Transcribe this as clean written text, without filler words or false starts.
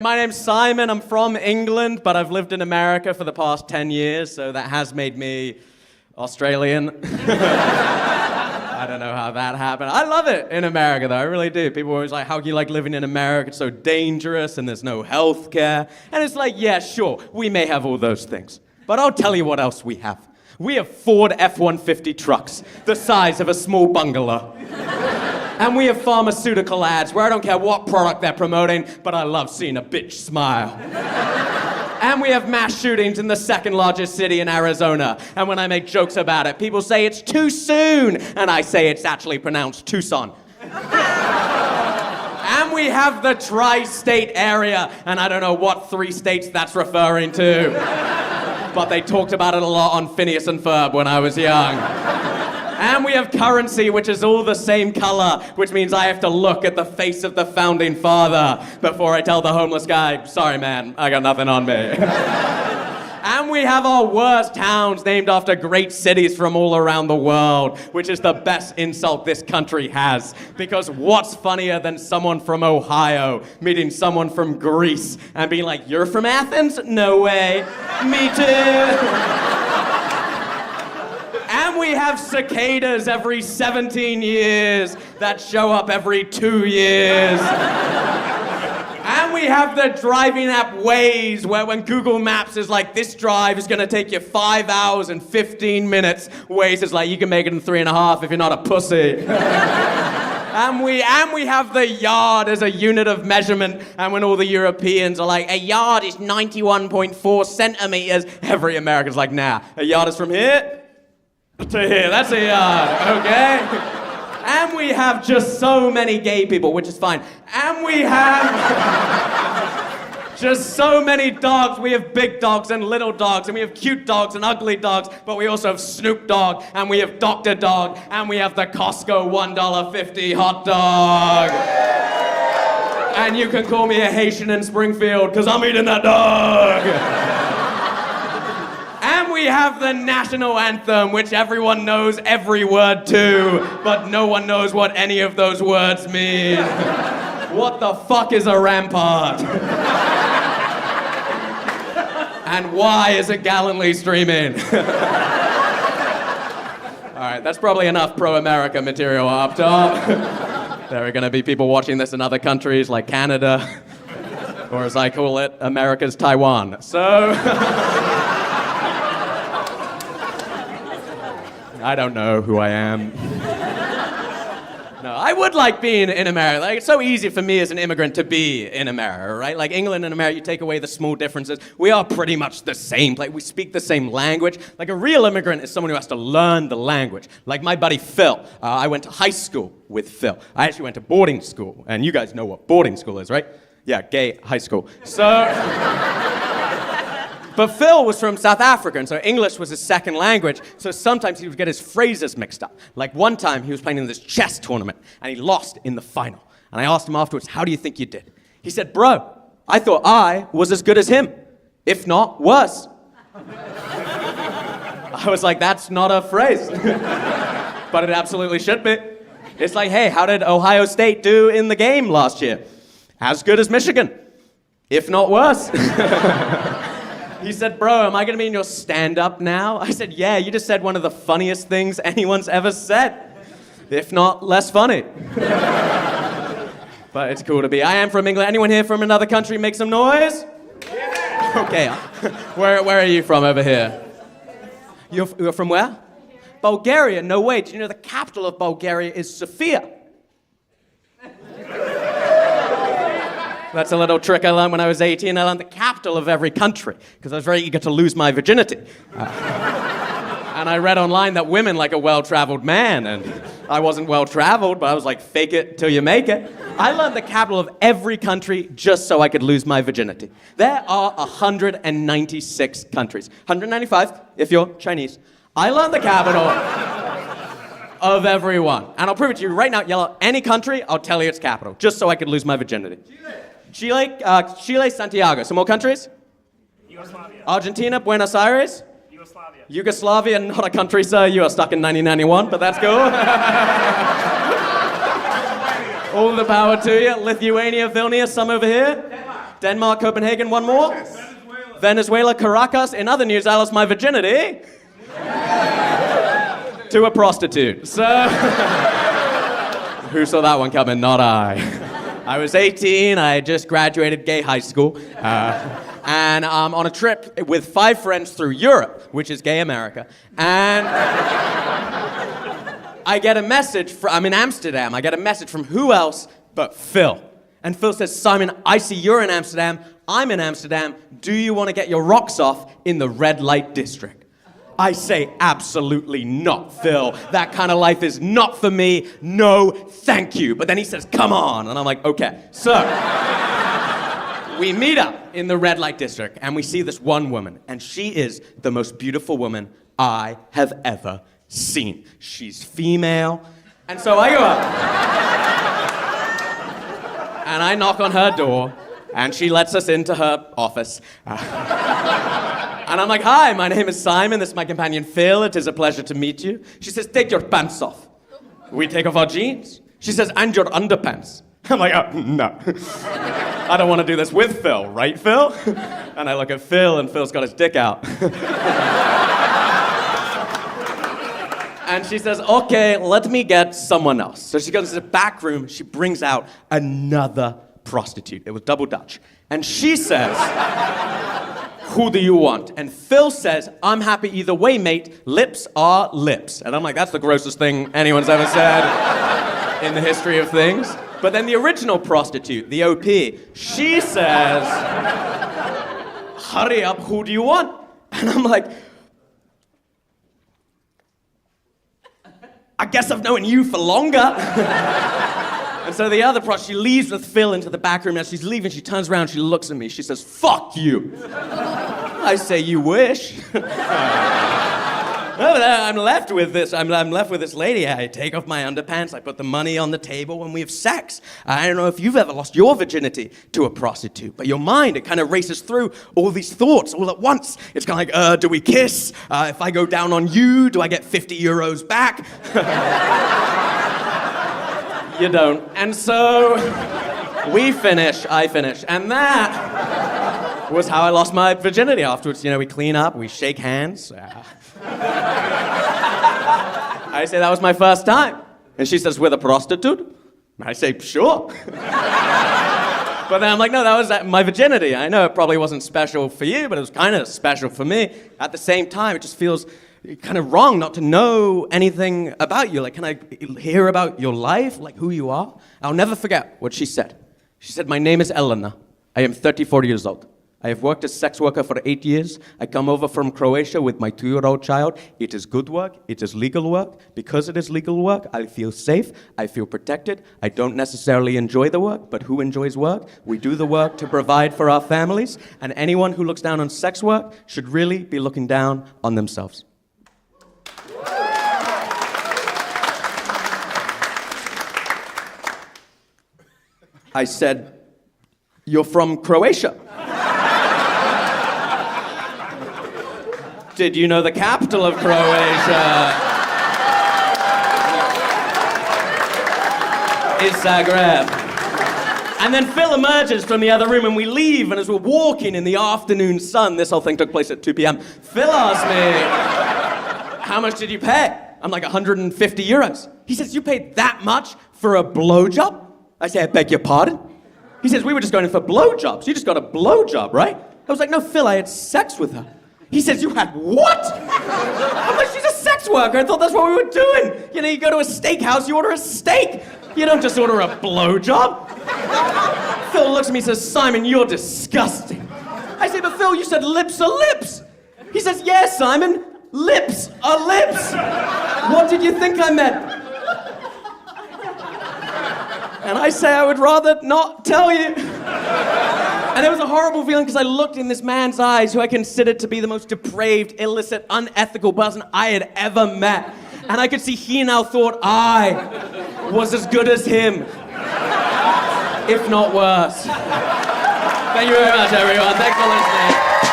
My name's Simon, I'm from England, but I've lived in America for the past 10 years, so that has made me Australian. I don't know how that happened. I love it in America, though, I really do. People are always like, how can you like living in America? It's so dangerous, and there's no health care. And it's like, yeah, sure, we may have all those things. But I'll tell you what else we have. We have Ford F-150 trucks, the size of a small bungalow. And we have pharmaceutical ads where I don't care what product they're promoting, but I love seeing a bitch smile. And we have mass shootings in the second largest city in Arizona. And when I make jokes about it, people say it's too soon. And I say it's actually pronounced Tucson. And we have the tri-state area. And I don't know what 3 states that's referring to. But they talked about it a lot on Phineas and Ferb when I was young. And we have currency, which is all the same color, which means I have to look at the face of the founding father before I tell the homeless guy, sorry man, I got nothing on me. And we have our worst towns named after great cities from all around the world, which is the best insult this country has. Because what's funnier than someone from Ohio meeting someone from Greece and being like, you're from Athens? No way. Me too. And we have cicadas every 17 years that show up every 2 years. And we have the driving app Waze, where when Google Maps is like, this drive is gonna take you 5 hours and 15 minutes, Waze is like, you can make it in 3.5 if you're not a pussy. And we have the yard as a unit of measurement, and when all the Europeans are like, a yard is 91.4 centimeters, every American's like, nah, a yard is from here to here, that's a yard, okay? And we have just so many gay people, which is fine. And we have just so many dogs. We have big dogs and little dogs, and we have cute dogs and ugly dogs, but we also have Snoop Dogg, and we have Dr. Dog, and we have the Costco $1.50 hot dog. And you can call me a Haitian in Springfield, because I'm eating that dog. And we have the national anthem, which everyone knows every word to, but no one knows what any of those words mean. What the fuck is a rampart? And why is it gallantly streaming? All right, that's probably enough pro-America material up top. There are gonna be people watching this in other countries like Canada, or as I call it, America's Taiwan. So... I don't know who I am. No, I would like being in America. Like, it's so easy for me as an immigrant to be in America, right? Like England and America, you take away the small differences. We are pretty much the same. Like we speak the same language. Like a real immigrant is someone who has to learn the language. Like my buddy Phil. I went to high school with Phil. I actually went to boarding school, and you guys know what boarding school is, right? Yeah, gay high school. So... But Phil was from South Africa, and so English was his second language, so sometimes he would get his phrases mixed up. Like one time, he was playing in this chess tournament, and he lost in the final. And I asked him afterwards, how do you think you did? He said, bro, I thought I was as good as him, if not worse. I was like, that's not a phrase. But it absolutely should be. It's like, hey, how did Ohio State do in the game last year? As good as Michigan, if not worse. He said, bro, am I gonna be in your stand-up now? I said, yeah, you just said one of the funniest things anyone's ever said. If not, less funny. But it's cool to be. I am from England. Anyone here from another country make some noise? Yeah. Okay, where are you from over here? You're from where? Bulgaria, no way. Did you know the capital of Bulgaria is Sofia? That's a little trick I learned when I was 18. I learned the capital of every country, because I was very eager to lose my virginity. And I read online that women like a well-traveled man, and I wasn't well-traveled, but I was like, fake it till you make it. I learned the capital of every country just so I could lose my virginity. There are 196 countries. 195 if you're Chinese. I learned the capital of everyone. And I'll prove it to you right now. Yell out any country, I'll tell you its capital, just so I could lose my virginity. Chile, Santiago. Some more countries? Yugoslavia. Argentina, Buenos Aires. Yugoslavia. Yugoslavia, not a country, sir. You are stuck in 1991, but that's cool. All the power to you. Lithuania, Vilnius, some over here. Denmark, Copenhagen, one more. Venezuela, Caracas. In other news, I lost my virginity to a prostitute. So, who saw that one coming? Not I. I was 18, I had just graduated gay high school, and I'm on a trip with 5 friends through Europe, which is gay America, and I get a message, I'm in Amsterdam, I get a message from who else but Phil. And Phil says, Simon, I see you're in Amsterdam, I'm in Amsterdam, do you want to get your rocks off in the red light district? I say, absolutely not, Phil. That kind of life is not for me. No, thank you. But then he says, come on. And I'm like, okay. So, we meet up in the red light district, and we see this one woman, and she is the most beautiful woman I have ever seen. She's female. And so I go up, and I knock on her door, and she lets us into her office. And I'm like, hi, my name is Simon, this is my companion Phil, it is a pleasure to meet you. She says, take your pants off. We take off our jeans. She says, and your underpants. I'm like, oh, no. I don't want to do this with Phil, right, Phil? And I look at Phil, and Phil's got his dick out. And she says, okay, let me get someone else. So she goes to the back room, she brings out another prostitute. It was double Dutch. And she says, who do you want? And Phil says, I'm happy either way, mate. Lips are lips. And I'm like, that's the grossest thing anyone's ever said in the history of things. But then the original prostitute, the OP, she says, hurry up, who do you want? And I'm like, I guess I've known you for longer. And so the other prostitute, she leaves with Phil into the back room. As she's leaving, she turns around, she looks at me, she says, fuck you. I say, you wish. I'm left with this. I'm left with this lady. I take off my underpants. I put the money on the table and we have sex. I don't know if you've ever lost your virginity to a prostitute, but your mind, it kind of races through all these thoughts all at once. It's kind of like, do we kiss? If I go down on you, do I get 50 euros back? You don't. And so we finish, I finish, and that was how I lost my virginity. Afterwards, we clean up, we shake hands. I say, that was my first time. And she says, with a prostitute? I say, sure. But then I'm like, no, that was my virginity. I know it probably wasn't special for you, but it was kind of special for me. At the same time, it just feels kind of wrong not to know anything about you. Like, can I hear about your life, like who you are? I'll never forget what she said. She said, my name is Elena. I am 34 years old. I have worked as sex worker for 8 years. I come over from Croatia with my 2-year-old child. It is good work. It is legal work. Because it is legal work, I feel safe. I feel protected. I don't necessarily enjoy the work, but who enjoys work? We do the work to provide for our families, and anyone who looks down on sex work should really be looking down on themselves. I said, you're from Croatia. Did you know the capital of Croatia is Zagreb? And then Phil emerges from the other room and we leave, and as we're walking in the afternoon sun, this whole thing took place at 2 p.m., Phil asked me, how much did you pay? I'm like, 150 euros. He says, you paid that much for a blowjob? I say, I beg your pardon? He says, we were just going in for blowjobs. You just got a blowjob, right? I was like, no, Phil, I had sex with her. He says, you had what? I'm like, she's a sex worker. I thought that's what we were doing. You go to a steakhouse, you order a steak. You don't just order a blowjob. Phil looks at me and says, Simon, you're disgusting. I say, but Phil, you said lips are lips. He says, yes, Simon, lips are lips. What did you think I meant? And I say, I would rather not tell you. And it was a horrible feeling because I looked in this man's eyes, who I considered to be the most depraved, illicit, unethical person I had ever met. And I could see he now thought I was as good as him, if not worse. Thank you very much, everyone. Thanks for listening.